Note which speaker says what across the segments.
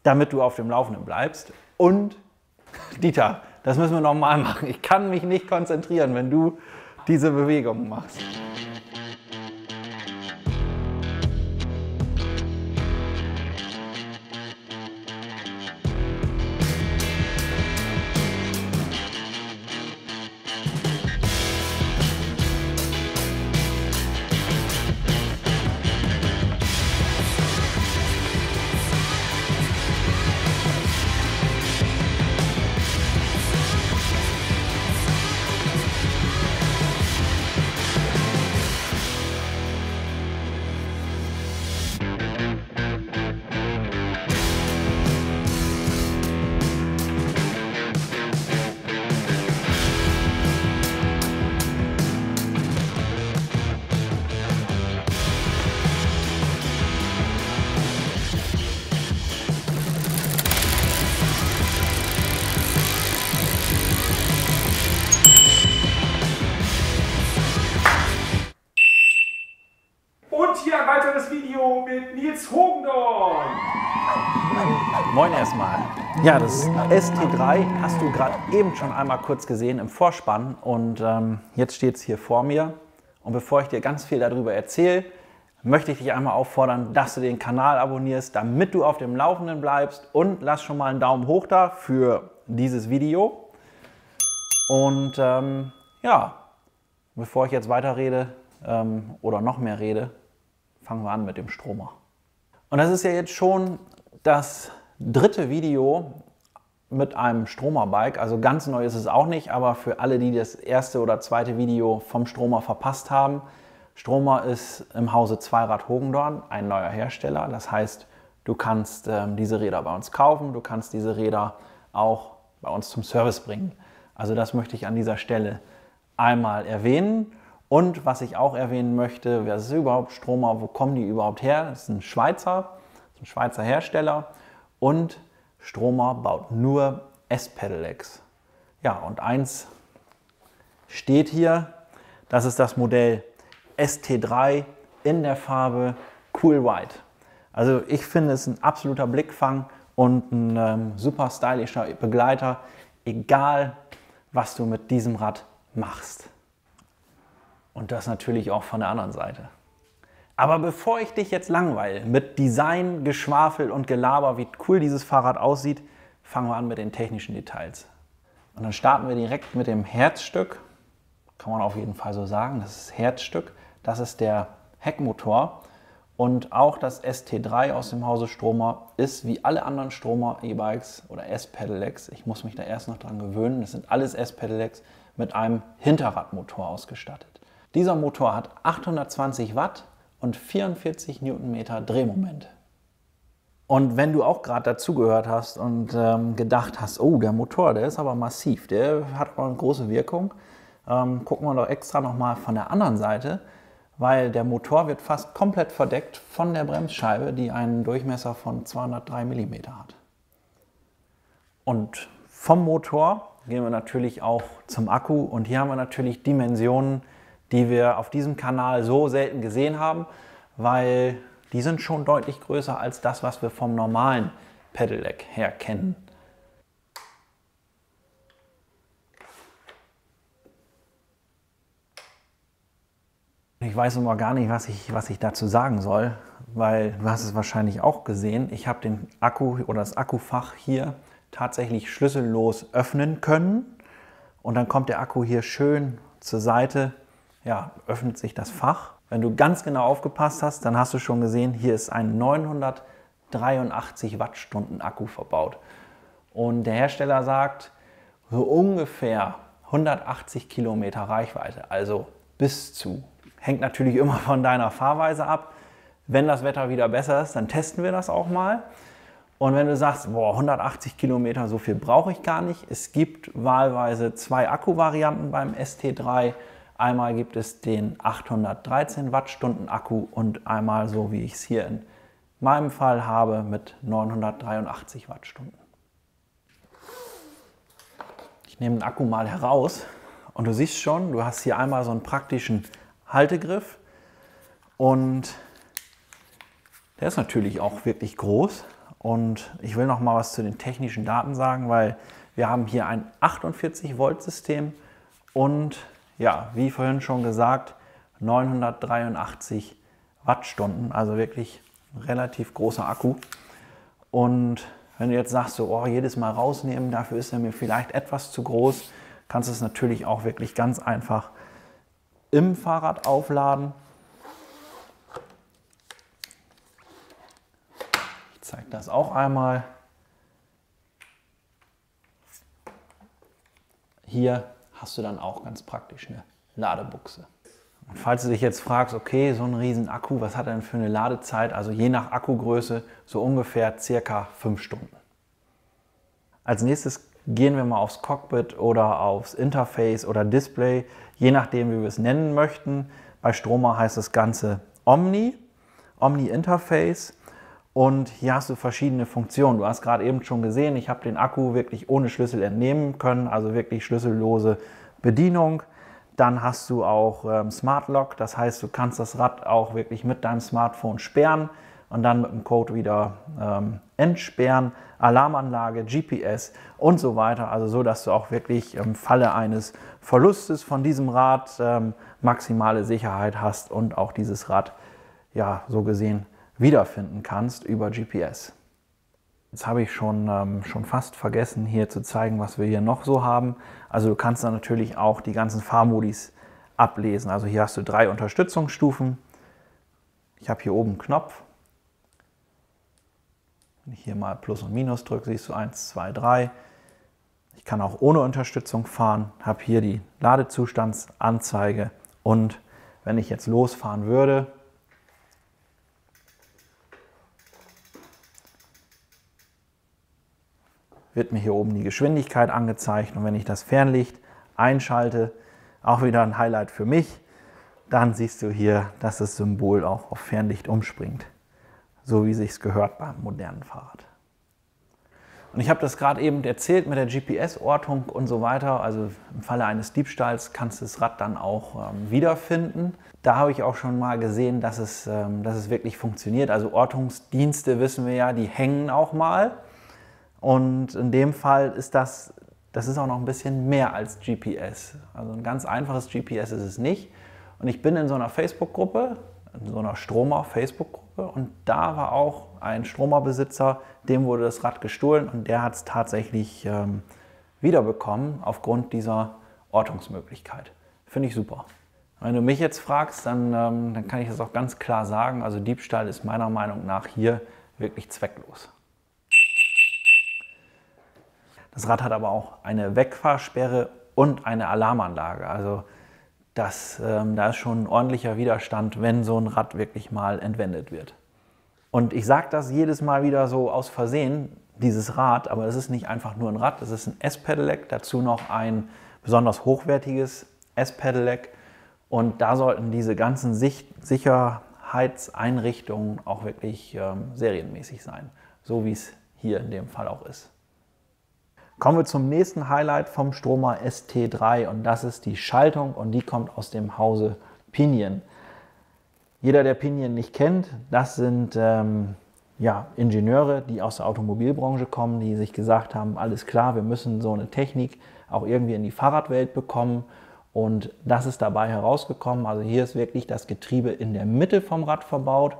Speaker 1: damit du auf dem Laufenden bleibst. Und Dieter, das müssen wir nochmal machen. Ich kann mich nicht konzentrieren, wenn du diese Bewegungen machst.
Speaker 2: Und hier ein weiteres Video mit Nils Hogendorn.
Speaker 1: Moin erstmal. Ja, das ST3 hast du gerade eben schon einmal kurz gesehen im Vorspann und jetzt steht es hier vor mir. Und bevor ich dir ganz viel darüber erzähle, möchte ich dich einmal auffordern, dass du den Kanal abonnierst, damit du auf dem Laufenden bleibst, und lass schon mal einen Daumen hoch da für dieses Video. Und ja, bevor ich jetzt weiterrede oder noch mehr rede, fangen wir an mit dem Stromer. Und das ist ja jetzt schon das dritte Video mit einem Stromer-Bike. Also ganz neu ist es auch nicht, aber für alle, die das erste oder zweite Video vom Stromer verpasst haben: Stromer ist im Hause Zweirad Hogendorn ein neuer Hersteller. Das heißt, du kannst diese Räder bei uns kaufen, du kannst diese Räder auch bei uns zum Service bringen. Also das möchte ich an dieser Stelle einmal erwähnen. Und was ich auch erwähnen möchte: wer ist überhaupt Stromer, wo kommen die überhaupt her? Das ist ein Schweizer Hersteller, und Stromer baut nur S-Pedelecs. Ja, und eins steht hier, das ist das Modell ST3 in der Farbe Cool White. Also ich finde es ein absoluter Blickfang und ein super stylischer Begleiter, egal was du mit diesem Rad machst. Und das natürlich auch von der anderen Seite. Aber bevor ich dich jetzt langweile mit Design, Geschwafel und Gelaber, wie cool dieses Fahrrad aussieht, fangen wir an mit den technischen Details. Und dann starten wir direkt mit dem Herzstück. Kann man auf jeden Fall so sagen, das ist das Herzstück. Das ist der Heckmotor. Und auch das ST3 aus dem Hause Stromer ist wie alle anderen Stromer E-Bikes oder S-Pedelecs, ich muss mich da erst noch dran gewöhnen, das sind alles S-Pedelecs, mit einem Hinterradmotor ausgestattet. Dieser Motor hat 820 Watt und 44 Newtonmeter Drehmoment. Und wenn du auch gerade dazugehört hast und gedacht hast, oh, der Motor, der ist aber massiv, der hat aber eine große Wirkung, gucken wir doch extra nochmal von der anderen Seite, weil der Motor wird fast komplett verdeckt von der Bremsscheibe, die einen Durchmesser von 203 mm hat. Und vom Motor gehen wir natürlich auch zum Akku, und hier haben wir natürlich Dimensionen, die wir auf diesem Kanal so selten gesehen haben, weil die sind schon deutlich größer als das, was wir vom normalen Pedelec her kennen. Ich weiß immer gar nicht, was ich dazu sagen soll, weil du hast es wahrscheinlich auch gesehen. Ich habe den Akku oder das Akkufach hier tatsächlich schlüssellos öffnen können, und dann kommt der Akku hier schön zur Seite. Ja, öffnet sich das Fach. Wenn du ganz genau aufgepasst hast, dann hast du schon gesehen, hier ist ein 983 Wattstunden Akku verbaut. Und der Hersteller sagt, so ungefähr 180 Kilometer Reichweite, also bis zu. Hängt natürlich immer von deiner Fahrweise ab. Wenn das Wetter wieder besser ist, dann testen wir das auch mal. Und wenn du sagst, boah, 180 Kilometer, so viel brauche ich gar nicht. Es gibt wahlweise zwei Akkuvarianten beim ST3. Einmal gibt es den 813 Wattstunden Akku und einmal, so wie ich es hier in meinem Fall habe, mit 983 Wattstunden. Ich nehme den Akku mal heraus und du siehst schon, du hast hier einmal so einen praktischen Haltegriff, und der ist natürlich auch wirklich groß, Und ich will noch mal was zu den technischen Daten sagen, weil wir haben hier ein 48 Volt System und ja, wie vorhin schon gesagt, 983 Wattstunden, also wirklich ein relativ großer Akku. Und wenn du jetzt sagst, so, oh, jedes Mal rausnehmen, dafür ist er mir vielleicht etwas zu groß, kannst du es natürlich auch wirklich ganz einfach im Fahrrad aufladen. Ich zeige das auch einmal. Hier hast du dann auch ganz praktisch eine Ladebuchse. Und falls du dich jetzt fragst, okay, so ein riesen Akku, was hat er denn für eine Ladezeit? Also je nach Akkugröße so ungefähr circa 5 Stunden. Als nächstes gehen wir mal aufs Cockpit oder aufs Interface oder Display, je nachdem, wie wir es nennen möchten. Bei Stroma heißt das Ganze Omni Interface. Und hier hast du verschiedene Funktionen. Du hast gerade eben schon gesehen, ich habe den Akku wirklich ohne Schlüssel entnehmen können, also wirklich schlüssellose Bedienung. Dann hast du auch Smart Lock, das heißt, du kannst das Rad auch wirklich mit deinem Smartphone sperren und dann mit dem Code wieder entsperren. Alarmanlage, GPS und so weiter. Also so, dass du auch wirklich im Falle eines Verlustes von diesem Rad maximale Sicherheit hast und auch dieses Rad, ja, so gesehen wiederfinden kannst über GPS. Jetzt habe ich schon fast vergessen, hier zu zeigen, was wir hier noch so haben. Also du kannst dann natürlich auch die ganzen Fahrmodis ablesen. Also hier hast du 3 Unterstützungsstufen. Ich habe hier oben einen Knopf. Wenn ich hier mal Plus und Minus drücke, siehst du 1, 2, 3. Ich kann auch ohne Unterstützung fahren, habe hier die Ladezustandsanzeige und wenn ich jetzt losfahren würde, wird mir hier oben die Geschwindigkeit angezeigt und wenn ich das Fernlicht einschalte, auch wieder ein Highlight für mich, dann siehst du hier, dass das Symbol auch auf Fernlicht umspringt, so wie sich's gehört beim modernen Fahrrad. Und ich habe das gerade eben erzählt mit der GPS-Ortung und so weiter, also im Falle eines Diebstahls kannst du das Rad dann auch wiederfinden. Da habe ich auch schon mal gesehen, dass es wirklich funktioniert. Also Ortungsdienste, wissen wir ja, die hängen auch mal. Und in dem Fall ist das ist auch noch ein bisschen mehr als GPS. Also ein ganz einfaches GPS ist es nicht. Und ich bin in so einer Facebook-Gruppe, in so einer Stroma-Facebook-Gruppe und da war auch ein Stroma-Besitzer, dem wurde das Rad gestohlen und der hat es tatsächlich wiederbekommen aufgrund dieser Ortungsmöglichkeit. Finde ich super. Wenn du mich jetzt fragst, dann kann ich das auch ganz klar sagen. Also Diebstahl ist meiner Meinung nach hier wirklich zwecklos. Das Rad hat aber auch eine Wegfahrsperre und eine Alarmanlage. Also da ist schon ein ordentlicher Widerstand, wenn so ein Rad wirklich mal entwendet wird. Und ich sage das jedes Mal wieder so aus Versehen, dieses Rad, aber es ist nicht einfach nur ein Rad, es ist ein S-Pedelec, dazu noch ein besonders hochwertiges S-Pedelec. Und da sollten diese ganzen Sicherheitseinrichtungen auch wirklich serienmäßig sein, so wie es hier in dem Fall auch ist. Kommen wir zum nächsten Highlight vom Stroma ST3 und das ist die Schaltung und die kommt aus dem Hause Pinion. Jeder, der Pinion nicht kennt, das sind Ingenieure, die aus der Automobilbranche kommen, die sich gesagt haben, alles klar, wir müssen so eine Technik auch irgendwie in die Fahrradwelt bekommen und das ist dabei herausgekommen. Also hier ist wirklich das Getriebe in der Mitte vom Rad verbaut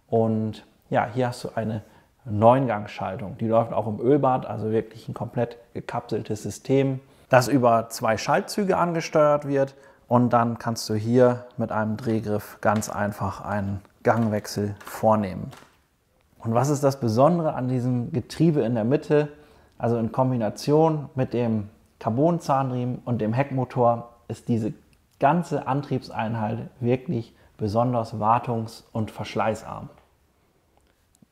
Speaker 1: und ja, hier hast du eine 9-Gang-Schaltung. Die läuft auch im Ölbad, also wirklich ein komplett gekapseltes System, das über 2 Schaltzüge angesteuert wird und dann kannst du hier mit einem Drehgriff ganz einfach einen Gangwechsel vornehmen. Und was ist das Besondere an diesem Getriebe in der Mitte? Also in Kombination mit dem Carbon-Zahnriemen und dem Heckmotor ist diese ganze Antriebseinheit wirklich besonders wartungs- und verschleißarm.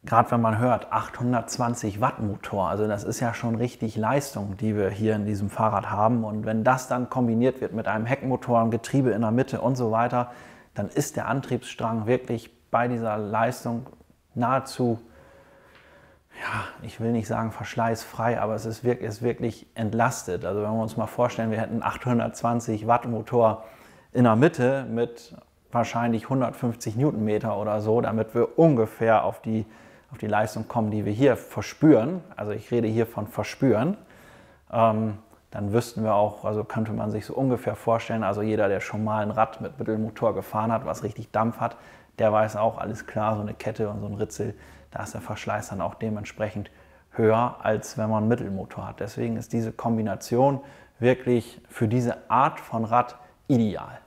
Speaker 1: Gerade wenn man hört, 820 Watt Motor, also das ist ja schon richtig Leistung, die wir hier in diesem Fahrrad haben. Und wenn das dann kombiniert wird mit einem Heckmotor, einem Getriebe in der Mitte und so weiter, dann ist der Antriebsstrang wirklich bei dieser Leistung nahezu, ja, ich will nicht sagen verschleißfrei, aber es ist wirklich entlastet. Also wenn wir uns mal vorstellen, wir hätten einen 820 Watt Motor in der Mitte mit wahrscheinlich 150 Newtonmeter oder so, damit wir ungefähr auf die auf die Leistung kommen, die wir hier verspüren, also ich rede hier von verspüren, dann wüssten wir auch, also könnte man sich so ungefähr vorstellen, also jeder, der schon mal ein Rad mit Mittelmotor gefahren hat, was richtig Dampf hat, der weiß auch, alles klar, so eine Kette und so ein Ritzel, da ist der Verschleiß dann auch dementsprechend höher, als wenn man einen Mittelmotor hat. Deswegen ist diese Kombination wirklich für diese Art von Rad ideal.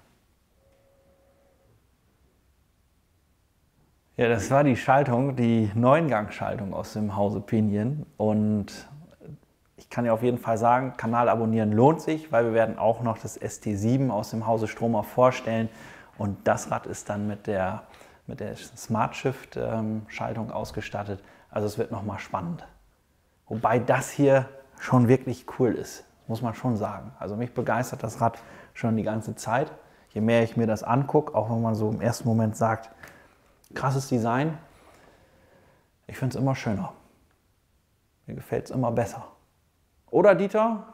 Speaker 1: Ja, das war die Schaltung, die 9-Gang-Schaltung aus dem Hause Pinion, und ich kann ja auf jeden Fall sagen, Kanal abonnieren lohnt sich, weil wir werden auch noch das ST7 aus dem Hause Stromer vorstellen, und das Rad ist dann mit der Smart Shift Schaltung ausgestattet. Also es wird nochmal spannend. Wobei das hier schon wirklich cool ist, muss man schon sagen. Also mich begeistert das Rad schon die ganze Zeit. Je mehr ich mir das angucke, auch wenn man so im ersten Moment sagt, krasses Design, ich finde es immer schöner. Mir gefällt es immer besser. Oder Dieter?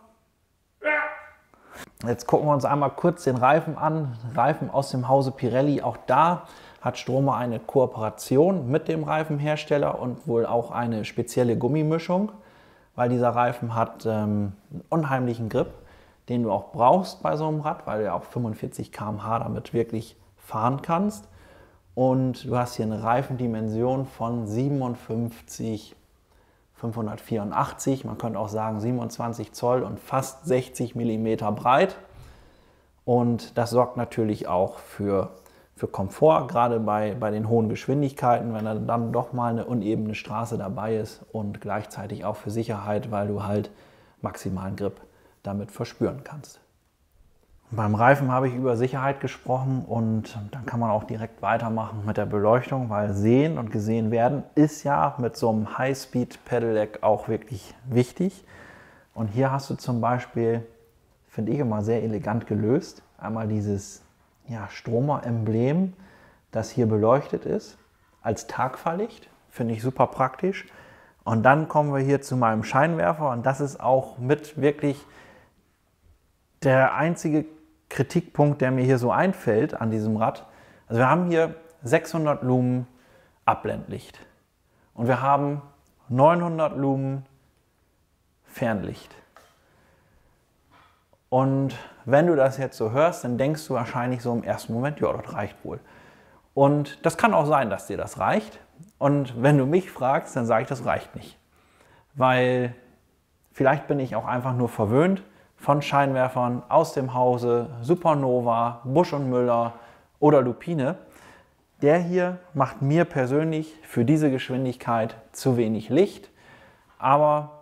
Speaker 1: Jetzt gucken wir uns einmal kurz den Reifen an. Reifen aus dem Hause Pirelli. Auch da hat Stromer eine Kooperation mit dem Reifenhersteller und wohl auch eine spezielle Gummimischung, weil dieser Reifen hat einen unheimlichen Grip, den du auch brauchst bei so einem Rad, weil du ja auch 45 km/h damit wirklich fahren kannst. Und du hast hier eine Reifendimension von 57,584, man könnte auch sagen 27 Zoll und fast 60 mm breit. Und das sorgt natürlich auch für Komfort, gerade bei den hohen Geschwindigkeiten, wenn dann doch mal eine unebene Straße dabei ist, und gleichzeitig auch für Sicherheit, weil du halt maximalen Grip damit verspüren kannst. Beim Reifen habe ich über Sicherheit gesprochen, und dann kann man auch direkt weitermachen mit der Beleuchtung, weil sehen und gesehen werden ist ja mit so einem High-Speed-Pedelec auch wirklich wichtig. Und hier hast du zum Beispiel, finde ich immer sehr elegant gelöst, einmal dieses Stromer-Emblem, das hier beleuchtet ist, als Tagfahrlicht, finde ich super praktisch. Und dann kommen wir hier zu meinem Scheinwerfer, und das ist auch mit wirklich der einzige Kritikpunkt, der mir hier so einfällt an diesem Rad. Also wir haben hier 600 Lumen Abblendlicht und wir haben 900 Lumen Fernlicht. Und wenn du das jetzt so hörst, dann denkst du wahrscheinlich so im ersten Moment, ja, das reicht wohl. Und das kann auch sein, dass dir das reicht. Und wenn du mich fragst, dann sage ich, das reicht nicht. Weil vielleicht bin ich auch einfach nur verwöhnt von Scheinwerfern aus dem Hause Supernova, Busch und Müller oder Lupine. Der hier macht mir persönlich für diese Geschwindigkeit zu wenig Licht, aber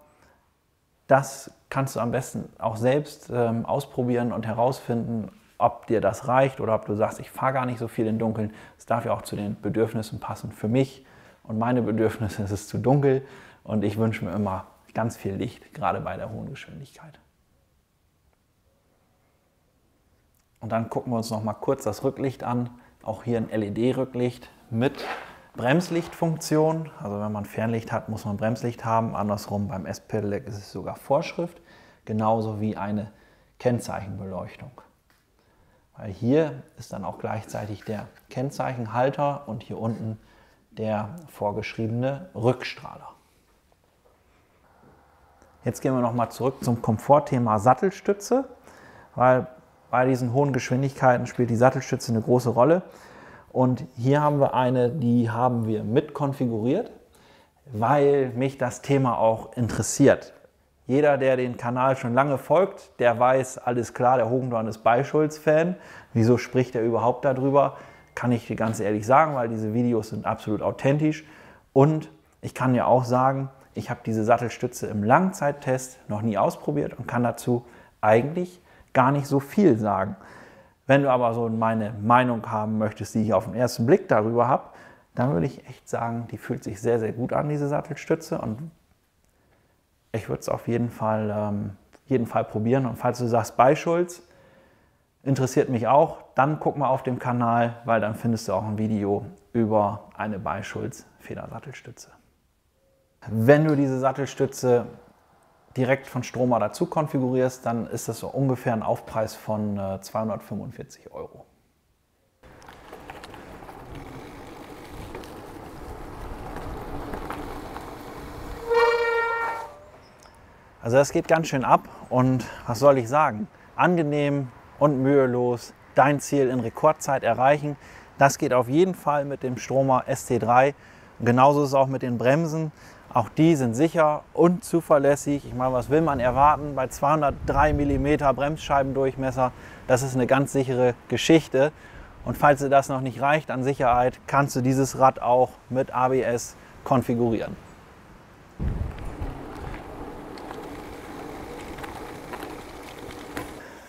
Speaker 1: das kannst du am besten auch selbst ausprobieren und herausfinden, ob dir das reicht oder ob du sagst, ich fahre gar nicht so viel im Dunkeln. Es darf ja auch zu den Bedürfnissen passen. Für mich und meine Bedürfnisse ist es zu dunkel, und ich wünsche mir immer ganz viel Licht, gerade bei der hohen Geschwindigkeit. Und dann gucken wir uns noch mal kurz das Rücklicht an. Auch hier ein LED-Rücklicht mit Bremslichtfunktion. Also wenn man Fernlicht hat, muss man Bremslicht haben. Andersrum beim S-Pedelec ist es sogar Vorschrift. Genauso wie eine Kennzeichenbeleuchtung. Weil hier ist dann auch gleichzeitig der Kennzeichenhalter und hier unten der vorgeschriebene Rückstrahler. Jetzt gehen wir noch mal zurück zum Komfortthema Sattelstütze, weil bei diesen hohen Geschwindigkeiten spielt die Sattelstütze eine große Rolle. Und hier haben wir eine, die haben wir mit konfiguriert, weil mich das Thema auch interessiert. Jeder, der den Kanal schon lange folgt, der weiß, alles klar, der Hogendorn ist Beischulz-Fan. Wieso spricht er überhaupt darüber? Kann ich dir ganz ehrlich sagen, weil diese Videos sind absolut authentisch. Und ich kann dir auch sagen, ich habe diese Sattelstütze im Langzeittest noch nie ausprobiert und kann dazu eigentlich gar nicht so viel sagen. Wenn du aber so meine Meinung haben möchtest, die ich auf den ersten Blick darüber habe, dann würde ich echt sagen, die fühlt sich sehr, sehr gut an, diese Sattelstütze. Und ich würde es auf jeden Fall probieren. Und falls du sagst, Beischulz, interessiert mich auch, dann guck mal auf dem Kanal, weil dann findest du auch ein Video über eine Beischulz Federsattelstütze. Wenn du diese Sattelstütze direkt von Stromer dazu konfigurierst, dann ist das so ungefähr ein Aufpreis von 245 €. Also das geht ganz schön ab und was soll ich sagen? Angenehm und mühelos dein Ziel in Rekordzeit erreichen. Das geht auf jeden Fall mit dem Stroma ST3. Und genauso ist es auch mit den Bremsen. Auch die sind sicher und zuverlässig. Ich meine, was will man erwarten bei 203 mm Bremsscheibendurchmesser? Das ist eine ganz sichere Geschichte. Und falls dir das noch nicht reicht an Sicherheit, kannst du dieses Rad auch mit ABS konfigurieren.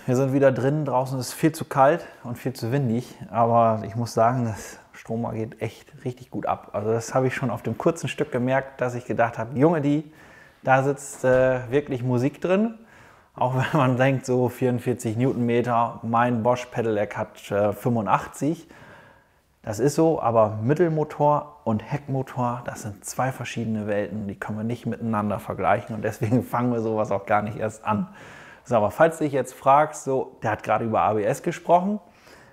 Speaker 1: Wir sind wieder drin, draußen ist es viel zu kalt und viel zu windig, aber ich muss sagen, das Stroma geht echt richtig gut ab. Also das habe ich schon auf dem kurzen Stück gemerkt, dass ich gedacht habe, Junge, da sitzt wirklich Musik drin. Auch wenn man denkt, so 44 Newtonmeter, mein Bosch Pedelec hat 85. Das ist so, aber Mittelmotor und Heckmotor, das sind zwei verschiedene Welten, die können wir nicht miteinander vergleichen und deswegen fangen wir sowas auch gar nicht erst an. So, aber falls du dich jetzt fragst, so, der hat gerade über ABS gesprochen,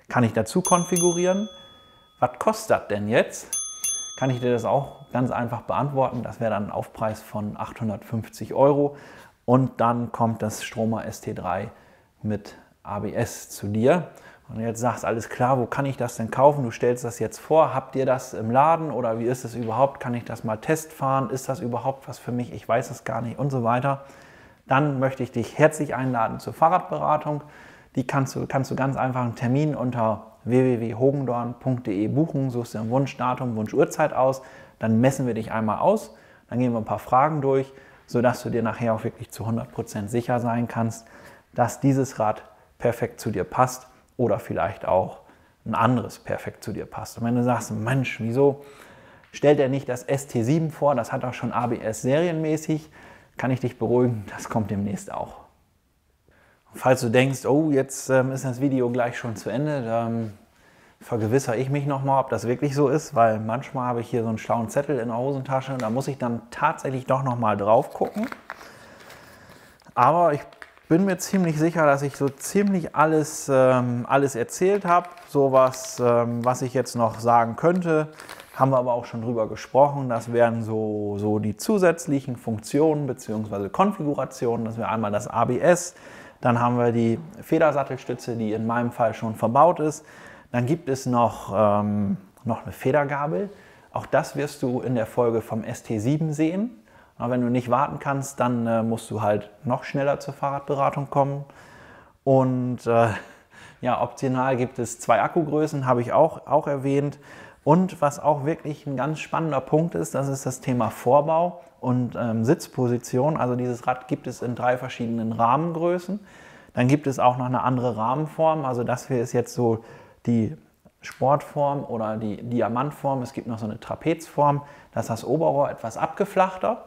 Speaker 1: kann ich dazu konfigurieren? Was kostet das denn jetzt? Kann ich dir das auch ganz einfach beantworten. Das wäre dann ein Aufpreis von 850 € und dann kommt das Stroma ST3 mit ABS zu dir. Und jetzt sagst du, alles klar, wo kann ich das denn kaufen? Du stellst das jetzt vor, habt ihr das im Laden oder wie ist es überhaupt? Kann ich das mal testfahren? Ist das überhaupt was für mich? Ich weiß es gar nicht und so weiter. Dann möchte ich dich herzlich einladen zur Fahrradberatung. Die kannst du ganz einfach einen Termin unter www.hogendorn.de buchen, suchst dir ein Wunschdatum, Wunschuhrzeit aus, dann messen wir dich einmal aus, dann gehen wir ein paar Fragen durch, sodass du dir nachher auch wirklich zu 100% sicher sein kannst, dass dieses Rad perfekt zu dir passt oder vielleicht auch ein anderes perfekt zu dir passt. Und wenn du sagst, Mensch, wieso stellt er nicht das ST7 vor, das hat auch schon ABS serienmäßig, kann ich dich beruhigen, das kommt demnächst auch. Falls du denkst, oh, jetzt ist das Video gleich schon zu Ende, dann vergewissere ich mich nochmal, ob das wirklich so ist, weil manchmal habe ich hier so einen schlauen Zettel in der Hosentasche und da muss ich dann tatsächlich doch nochmal drauf gucken. Aber ich bin mir ziemlich sicher, dass ich so ziemlich alles erzählt habe. Sowas, was ich jetzt noch sagen könnte, haben wir aber auch schon drüber gesprochen. Das wären so die zusätzlichen Funktionen bzw. Konfigurationen. Das wäre einmal das ABS, dann haben wir die Federsattelstütze, die in meinem Fall schon verbaut ist. Dann gibt es noch eine Federgabel. Auch das wirst du in der Folge vom ST7 sehen. Aber wenn du nicht warten kannst, dann musst du halt noch schneller zur Fahrradberatung kommen. Und ja, optional gibt es 2 Akkugrößen, habe ich auch erwähnt. Und was auch wirklich ein ganz spannender Punkt ist, das ist das Thema Vorbau und Sitzposition. Also dieses Rad gibt es in 3 verschiedenen Rahmengrößen. Dann gibt es auch noch eine andere Rahmenform. Also das hier ist jetzt so die Sportform oder die Diamantform. Es gibt noch so eine Trapezform. Da ist das Oberrohr etwas abgeflachter.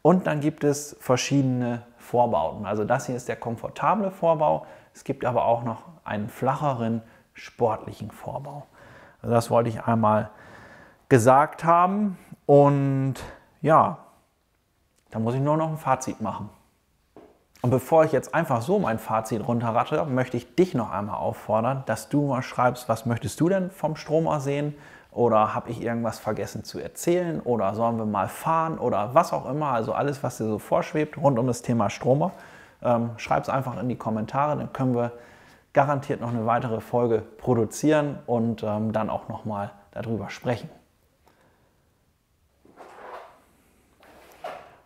Speaker 1: Und dann gibt es verschiedene Vorbauten. Also das hier ist der komfortable Vorbau. Es gibt aber auch noch einen flacheren, sportlichen Vorbau. Also das wollte ich einmal gesagt haben. Und ja, da muss ich nur noch ein Fazit machen. Und bevor ich jetzt einfach so mein Fazit runterratte, möchte ich dich noch einmal auffordern, dass du mal schreibst, was möchtest du denn vom Stroma sehen? Oder habe ich irgendwas vergessen zu erzählen? Oder sollen wir mal fahren? Oder was auch immer. Also alles, was dir so vorschwebt rund um das Thema Stroma. Schreib es einfach in die Kommentare, dann können wir garantiert noch eine weitere Folge produzieren und dann auch nochmal darüber sprechen.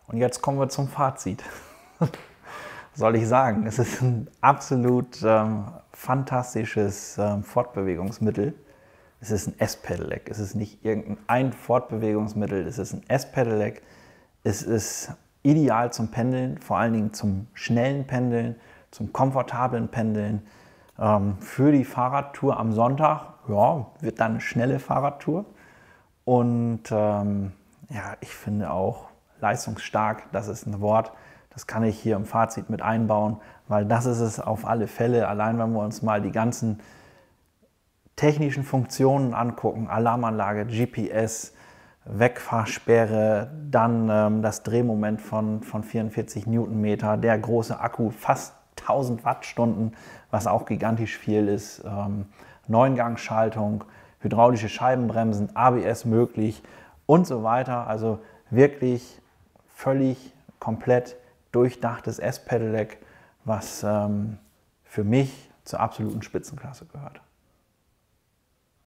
Speaker 1: Und jetzt kommen wir zum Fazit. Was soll ich sagen? Es ist ein absolut fantastisches Fortbewegungsmittel. Es ist ein S-Pedelec. Es ist nicht irgendein Fortbewegungsmittel. Es ist ein S-Pedelec. Es ist ideal zum Pendeln, vor allen Dingen zum schnellen Pendeln, zum komfortablen Pendeln. Für die Fahrradtour am Sonntag, ja, wird dann eine schnelle Fahrradtour. Und ja, ich finde auch leistungsstark, das ist ein Wort, das kann ich hier im Fazit mit einbauen, weil das ist es auf alle Fälle. Allein wenn wir uns mal die ganzen technischen Funktionen angucken, Alarmanlage, GPS, Wegfahrsperre, dann das Drehmoment von 44 Newtonmeter, der große Akku, fast 1000 Wattstunden, was auch gigantisch viel ist, 9-Gang-Schaltung, hydraulische Scheibenbremsen, ABS möglich und so weiter. Also wirklich völlig komplett durchdachtes S-Pedelec, was für mich zur absoluten Spitzenklasse gehört.